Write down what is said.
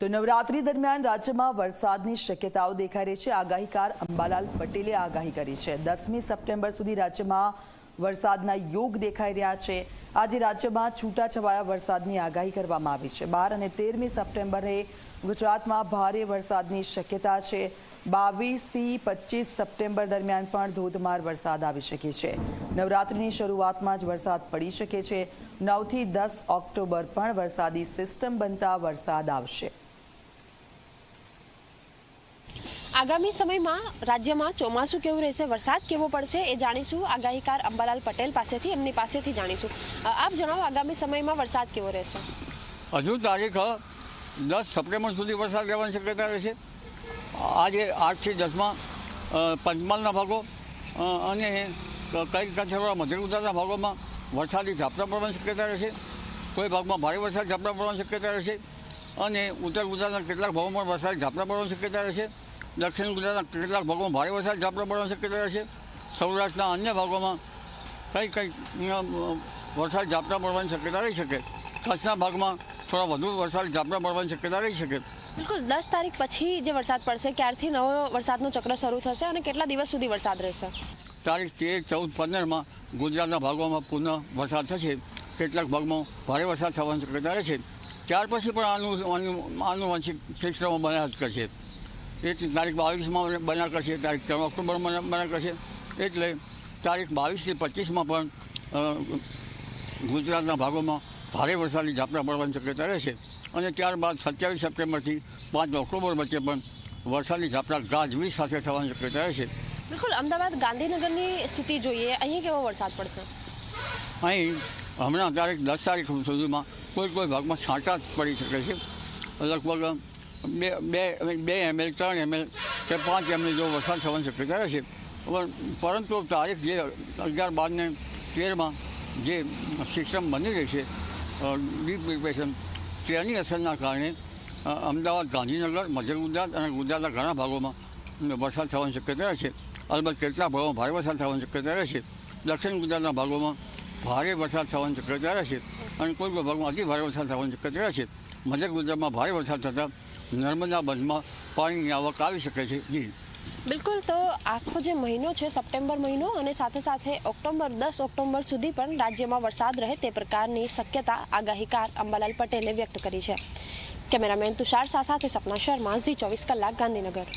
તો નવરાત્રી દરમિયાન રાજ્યમાં વરસાદની શક્યતાઓ દેખાઈ રહી છે। આગાહીકાર અંબાલાલ પટેલે આગાહી કરી છે। 10મી સપ્ટેમ્બર સુધી રાજ્યમાં વરસાદના યોગ દેખાઈ રહ્યા છે। આજે રાજ્યમાં છૂટાછવાયા વરસાદની આગાહી કરવામાં આવી છે। 12 અને 13મી સપ્ટેમ્બરે ગુજરાતમાં ભારે વરસાદની શક્યતા છે। 22 થી 25 સપ્ટેમ્બર દરમિયાન પણ ધોધમાર વરસાદ આવી શકે છે। નવરાત્રીની શરૂઆતમાં જ વરસાદ પડી શકે છે। 9 થી 10 ઓક્ટોબર પણ વરસાદી સિસ્ટમ બનતા વરસાદ આવશે। આગામી સમયમાં રાજ્યમાં ચોમાસું કેવું રહેશે, વરસાદ કેવો પડશે એ જાણીશું આગાહીકાર અંબાલાલ પટેલ પાસેથી, એમની પાસેથી જાણીશું। આપ જણાવો, આગામી સમયમાં વરસાદ કેવો રહેશે? હજુ તારીખ 10 સપ્ટેમ્બર સુધી વરસાદ રહેવાની શક્યતા રહેશે। આજે 8 થી 10માં પંચમહાલના ભાગો અને કઈ કચ્છવાળા મધ્ય ગુજરાતના ભાગોમાં વરસાદી ઝાપટા પડવાની શક્યતા રહેશે। કોઈ ભાગમાં ભારે વરસાદ ઝાપટા પડવાની શક્યતા રહેશે અને ઉત્તર ગુજરાતના કેટલાક ભાગોમાં વરસાદી ઝાપટા પડવાની શક્યતા રહેશે। દક્ષિણ ગુજરાતના કેટલાક ભાગોમાં ભારે વરસાદ ઝાપટા પડવાની શક્યતા રહેશે। સૌરાષ્ટ્રના અન્ય ભાગોમાં કઈ વરસાદ ઝાપટા પડવાની શક્યતા રહી શકે। કચ્છના ભાગમાં થોડા વધુ વરસાદ ઝાપટા પડવાની શક્યતા રહી શકે। બિલકુલ 10 તારીખ પછી જે વરસાદ પડશે, ક્યારથી નવો વરસાદનું ચક્ર શરૂ થશે અને કેટલા દિવસ સુધી વરસાદ રહેશે? તારીખ 13, 14, 15માં ગુજરાતના ભાગોમાં પુનઃ વરસાદ થશે। કેટલાક ભાગમાં ભારે વરસાદ થવાની શક્યતા રહેશે। ત્યાર પછી પણ આનુવંશિક સિસ્ટમો બન્યા જ કરશે। એ તારીખ 22માં બન્યા કરશે, તારીખ 3 ઓક્ટોબરમાં બન્યા કરશે। એટલે તારીખ 22 થી 25માં પણ ગુજરાતના ભાગોમાં ભારે વરસાદી ઝાપટા પડવાની શક્યતા રહેશે અને ત્યારબાદ 27 સપ્ટેમ્બરથી 5 ઓક્ટોબર વચ્ચે પણ વરસાદી ઝાપટા ગાજવીજ સાથે થવાની શક્યતા રહેશે। બિલકુલ, અમદાવાદ ગાંધીનગરની સ્થિતિ જોઈએ, અહીં કેવો વરસાદ પડશે? અહીં હમણાં તારીખ 10 તારીખ સુધીમાં કોઈ ભાગમાં છાંટા પડી શકે છે। લગભગ 2 ml, 3 ml કે 5 ml જેવો વરસાદ થવાની શક્યતા રહેશે। પરંતુ તારીખ જે 11, 12 ને 13માં જે સિસ્ટમ બની રહી છે ડીપ ડિપ્રેશન, તેની અસરના કારણે અમદાવાદ, ગાંધીનગર, મધ્ય ગુજરાત અને ગુજરાતના ઘણા ભાગોમાં વરસાદ થવાની શક્યતા રહેશે। અલબત્ત કેટલાક ભાગોમાં ભારે વરસાદ થવાની શક્યતા રહેશે। દક્ષિણ ગુજરાતના ભાગોમાં ભારે વરસાદ થવાની શક્યતા રહેશે અને કોઈ ભાગમાં અતિ ભારે વરસાદ થવાની શક્યતા રહેશે। મધ્ય ગુજરાતમાં ભારે વરસાદ થતાં નર્મદા બંધમાં પાણીની આવક આવી શકે છે। જી બિલકુલ, તો આખો જે મહિનો છે સપ્ટેમ્બર મહિનો અને સાથે સાથે ઓક્ટોબર 10 ઓક્ટોબર સુધી પણ રાજ્યમાં વરસાદ રહે તે પ્રકારની શક્યતા આગાહીકાર અંબાલાલ પટેલે વ્યક્ત કરી છે। કેમેરામેન તુષાર શાહ સાથે સપના શર્મા, ઝી 24 કલાક, ગાંધીનગર।